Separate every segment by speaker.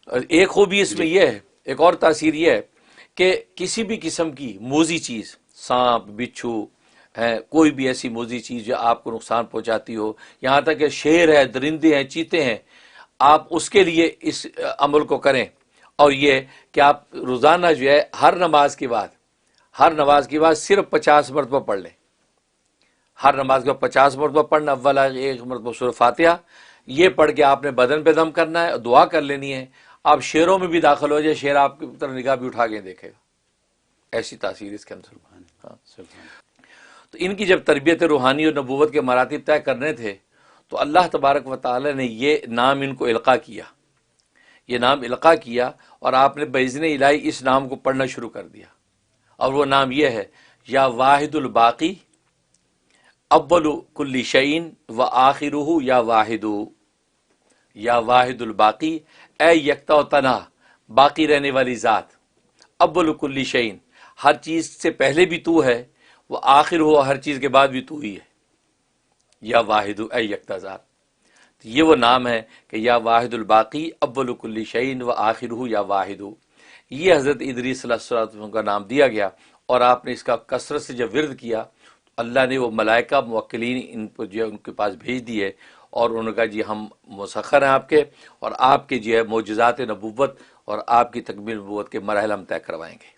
Speaker 1: ایک خوبی اس میں یہ ہے، ایک اور تاثیر یہ ہے کہ کسی بھی قسم کی موذی چیز، سانپ، بچھو ہے، کوئی بھی ایسی موذی چیز جو آپ کو نقصان پہنچاتی ہو، یہاں تک کہ شیر ہے، درندے ہیں، چیتے ہیں، آپ اس کے لیے اس عمل کو کریں. اور یہ کہ آپ روزانہ جو ہے ہر نماز کے بعد صرف 50 مرتبہ پڑھ لیں. ہر نماز کے بعد 50 مرتبہ پڑھنا، اولا ایک مرتبہ سورہ فاتحہ، یہ پڑھ کے آپ نے بدن پہ دم کرنا ہے، دعا کر لینی ہے. آپ شیروں میں بھی داخل ہو جائے، شیر آپ کی طرف نگاہ بھی اٹھا کے دیکھے گا، ایسی تاثیر اس کے اندر. ہاں. تو ان کی جب تربیت روحانی اور نبوت کے مراتب طے کرنے تھے تو اللہ تبارک و تعالی نے یہ نام ان کو القاء کیا، اور آپ نے باذن الہی اس نام کو پڑھنا شروع کر دیا. اور وہ نام یہ ہے، یا واحد الباقی اول کل شعین و آخرہ یا واحد الباقی، اے یکتا و تنہا باقی رہنے والی ذات، اول کل شعین ہر چیز سے پہلے بھی تو ہے، وہ آخر ہو ہر چیز کے بعد بھی تو ہی ہے، یا واحد اے یکتا ذات. یہ وہ نام ہے کہ یا واحد الباقی اول کل شعین و آخرہ یا واحد. یہ حضرت ادریس صلی اللہ علیہ وسلم کا نام دیا گیا، اور آپ نے اس کا کثرت سے جب ورد کیا، اللہ نے وہ ملائکہ موکلین ان کو جو ہے ان کے پاس بھیج دیے، اور انہوں نے کہا جی ہم مسخر ہیں آپ کے، اور آپ کے جو ہے معجزات نبوت اور آپ کی تکمیل نبوت کے مراحل ہم طے کروائیں گے.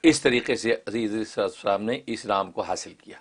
Speaker 1: اس طریقے سے عزیز صلی اللہ علیہ وسلم نے اس نام کو حاصل کیا.